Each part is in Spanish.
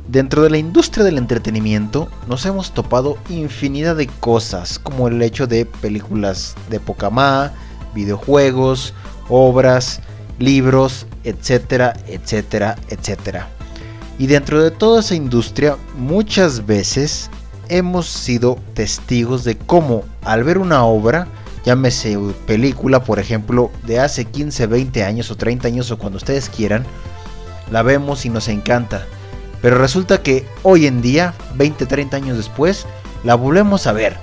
Dentro de la industria del entretenimiento nos hemos topado infinidad de cosas, como el hecho de películas de poca más, videojuegos, obras, libros, etcétera, etcétera, etcétera. Y dentro de toda esa industria muchas veces hemos sido testigos de cómo al ver una obra, llámese película por ejemplo de hace 15, 20 años o 30 años o cuando ustedes quieran, la vemos y nos encanta. Pero resulta que hoy en día, 20, 30 años después, la volvemos a ver,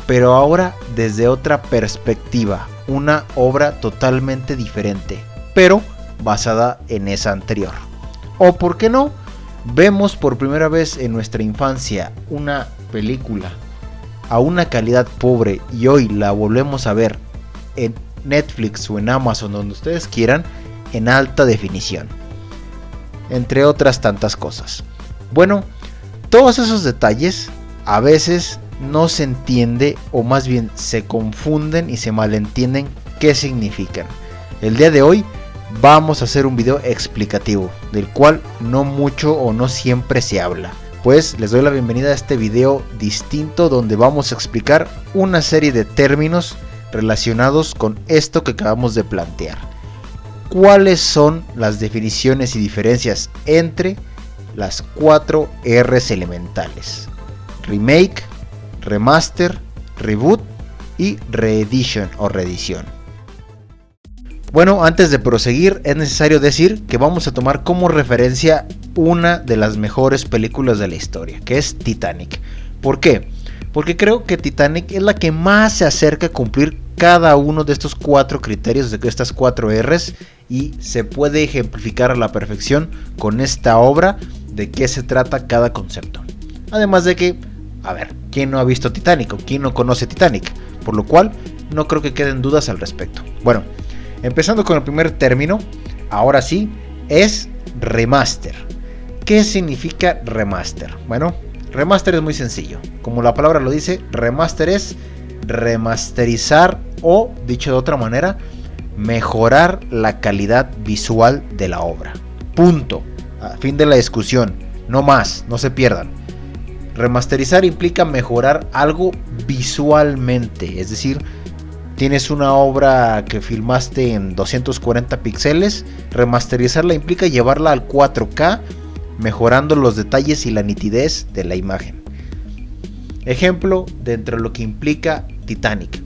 pero ahora desde otra perspectiva, una obra totalmente diferente, pero basada en esa anterior. O por qué no, vemos por primera vez en nuestra infancia una película a una calidad pobre y hoy la volvemos a ver en Netflix o en Amazon, donde ustedes quieran, en alta definición. Entre otras tantas cosas. Bueno, todos esos detalles a veces no se entiende o más bien se confunden y se malentienden qué significan. El día de hoy vamos a hacer un video explicativo del cual no mucho o no siempre se habla. Pues les doy la bienvenida a este video distinto donde vamos a explicar una serie de términos relacionados con esto que acabamos de plantear. ¿Cuáles son las definiciones y diferencias entre las 4 R's elementales? Remake, remaster, reboot y reedition o reedición. Bueno, antes de proseguir es necesario decir que vamos a tomar como referencia una de las mejores películas de la historia, que es Titanic. ¿Por qué? Porque creo que Titanic es la que más se acerca a cumplir cada uno de estos 4 criterios, de estas 4 R's, y se puede ejemplificar a la perfección con esta obra de qué se trata cada concepto. Además de que, a ver, ¿quién no ha visto Titanic o quién no conoce Titanic? Por lo cual, no creo que queden dudas al respecto. Bueno, empezando con el primer término, ahora sí, es remaster. ¿Qué significa remaster? Bueno, remaster es muy sencillo. Como la palabra lo dice, remaster es remasterizar o, dicho de otra manera, mejorar la calidad visual de la obra. Punto. A fin de la discusión. No más, no se pierdan. Remasterizar implica mejorar algo visualmente. Es decir, tienes una obra que filmaste en 240 píxeles. Remasterizarla implica llevarla al 4K, mejorando los detalles y la nitidez de la imagen. Ejemplo dentro de lo que implica Titanic.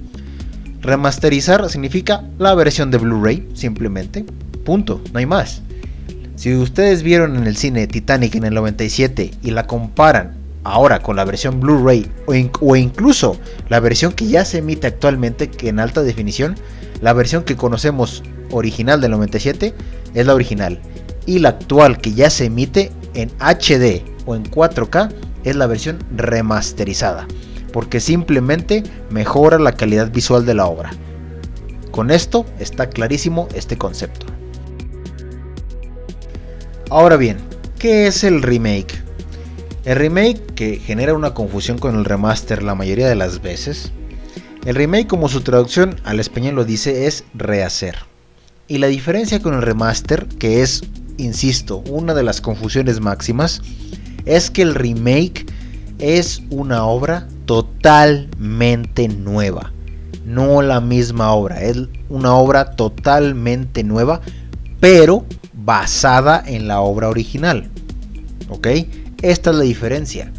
Remasterizar significa la versión de Blu-ray, simplemente. Punto, no hay más. Si ustedes vieron en el cine Titanic en el 97 y la comparan ahora con la versión Blu-ray o incluso la versión que ya se emite actualmente, que en alta definición, la versión que conocemos original del 97 es la original. Y la actual que ya se emite en HD o en 4K es la versión remasterizada, porque simplemente mejora la calidad visual de la obra. Con esto está clarísimo este concepto. Ahora bien, ¿qué es el remake? El remake, que genera una confusión con el remaster la mayoría de las veces. El remake, como su traducción al español lo dice, es rehacer. Y la diferencia con el remaster, que es, insisto, una de las confusiones máximas, es que el remake es una obra totalmente nueva. No la misma obra, es una obra totalmente nueva, pero basada en la obra original. ¿Ok? Esta es la diferencia.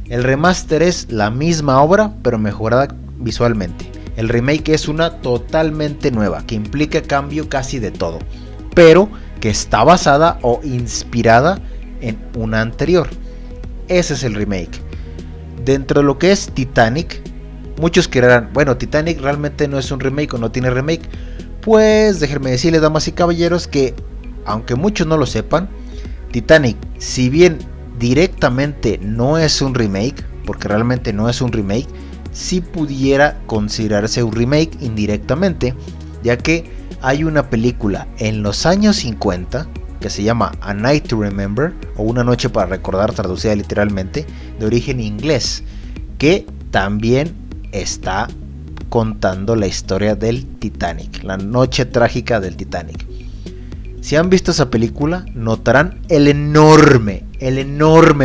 El remaster es la misma obra, pero mejorada visualmente. El remake es una totalmente nueva, que implica cambio casi de todo, pero que está basada o inspirada en una anterior. Ese es el remake. Dentro de lo que es Titanic, muchos creerán, bueno, Titanic realmente no es un remake o no tiene remake. Pues déjenme decirles, damas y caballeros, que aunque muchos no lo sepan, Titanic, si bien directamente no es un remake, porque realmente no es un remake, sí pudiera considerarse un remake indirectamente, ya que hay una película en los años 50 que se llama A Night to Remember, o Una noche para recordar, traducida literalmente, de origen inglés, que también está contando la historia del Titanic, la noche trágica del Titanic. Si han visto esa película, notarán el enorme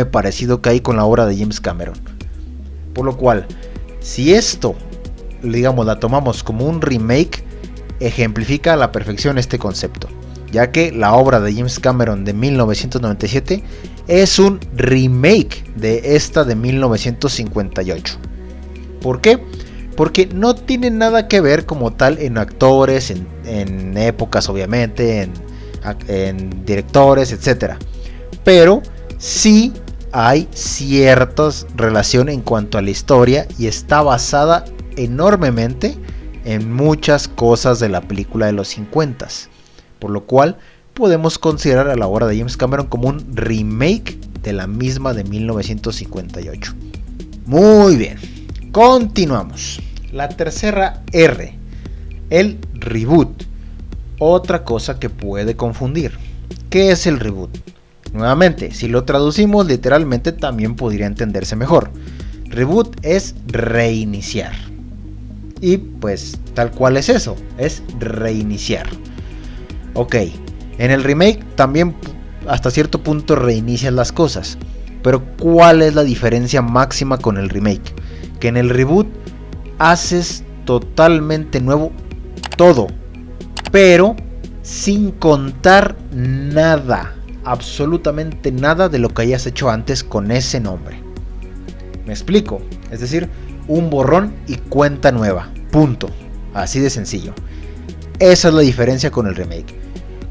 parecido que hay con la obra de James Cameron. Por lo cual, si esto, digamos, la tomamos como un remake, ejemplifica a la perfección este concepto, ya que la obra de James Cameron de 1997 es un remake de esta de 1958. ¿Por qué? Porque no tiene nada que ver como tal en actores, en épocas obviamente, en directores, etc. Pero sí hay ciertas relaciones en cuanto a la historia y está basada enormemente en muchas cosas de la película de los 50. Por lo cual podemos considerar a la obra de James Cameron como un remake de la misma de 1958. Muy bien, continuamos. La tercera R, el reboot. Otra cosa que puede confundir. ¿Qué es el reboot? Nuevamente, si lo traducimos literalmente también podría entenderse mejor. Reboot es reiniciar. Y pues tal cual es eso, es reiniciar. Ok, en el remake también hasta cierto punto reinicias las cosas. Pero ¿cuál es la diferencia máxima con el remake? Que en el reboot haces totalmente nuevo todo, pero sin contar nada, absolutamente nada de lo que hayas hecho antes con ese nombre. ¿Me explico? Es decir, un borrón y cuenta nueva, punto, así de sencillo. Esa es la diferencia con el remake.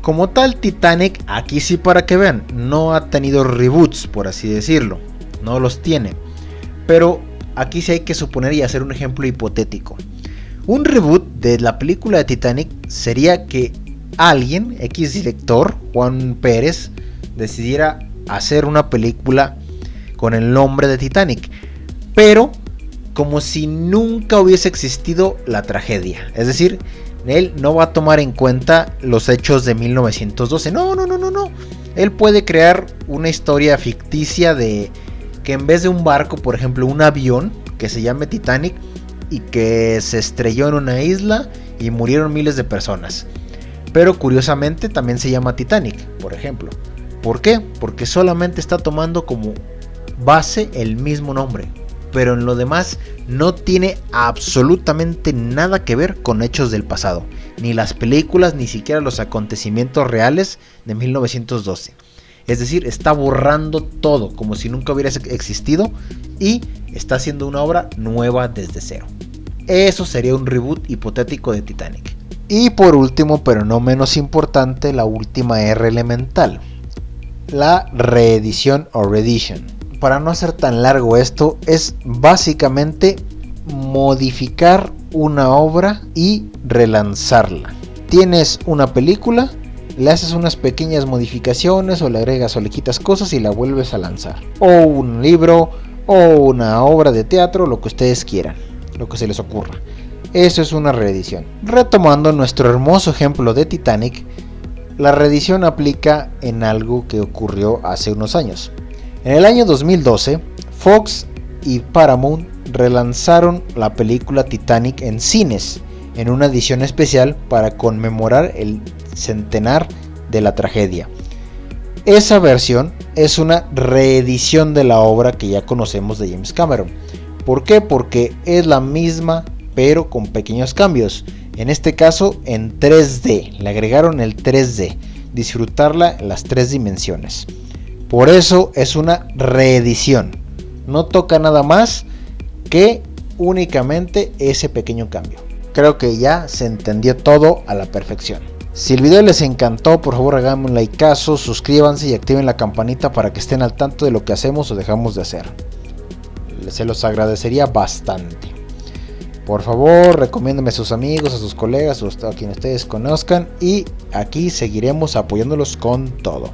Como tal, Titanic, aquí sí, para que vean, no ha tenido reboots, por así decirlo, no los tiene, pero aquí sí hay que suponer y hacer un ejemplo hipotético. Un reboot de la película de Titanic sería que alguien, X director, Juan Pérez, decidiera hacer una película con el nombre de Titanic, pero como si nunca hubiese existido la tragedia. Es decir, él no va a tomar en cuenta los hechos de 1912. No. Él puede crear una historia ficticia de que en vez de un barco, por ejemplo, un avión que se llame Titanic y que se estrelló en una isla y murieron miles de personas. Pero curiosamente también se llama Titanic, por ejemplo. ¿Por qué? Porque solamente está tomando como base el mismo nombre, pero en lo demás no tiene absolutamente nada que ver con hechos del pasado, ni las películas, ni siquiera los acontecimientos reales de 1912. Es decir, está borrando todo como si nunca hubiera existido y está haciendo una obra nueva desde cero. Eso sería un reboot hipotético de Titanic. Y por último, pero no menos importante, la última R elemental, la reedición o reedition. Para no hacer tan largo esto, es básicamente modificar una obra y relanzarla. Tienes una película, le haces unas pequeñas modificaciones o le agregas o le quitas cosas y la vuelves a lanzar. O un libro o una obra de teatro, lo que ustedes quieran, lo que se les ocurra. Eso es una reedición. Retomando nuestro hermoso ejemplo de Titanic, la reedición aplica en algo que ocurrió hace unos años. En el año 2012, Fox y Paramount relanzaron la película Titanic en cines, en una edición especial para conmemorar el centenar de la tragedia. Esa versión es una reedición de la obra que ya conocemos de James Cameron. ¿Por qué? Porque es la misma, pero con pequeños cambios. En este caso en 3D, le agregaron el 3D, disfrutarla en las 3 dimensiones. Por eso es una reedición, no toca nada más que únicamente ese pequeño cambio. Creo que ya se entendió todo a la perfección. Si el video les encantó, por favor háganme un likeazo, suscríbanse y activen la campanita para que estén al tanto de lo que hacemos o dejamos de hacer. Se los agradecería bastante. Por favor, recomiéndenme a sus amigos, a sus colegas, a quienes ustedes conozcan, y aquí seguiremos apoyándolos con todo.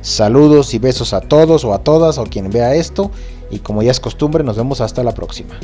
Saludos y besos a todos o a todas o quien vea esto, y como ya es costumbre, nos vemos hasta la próxima.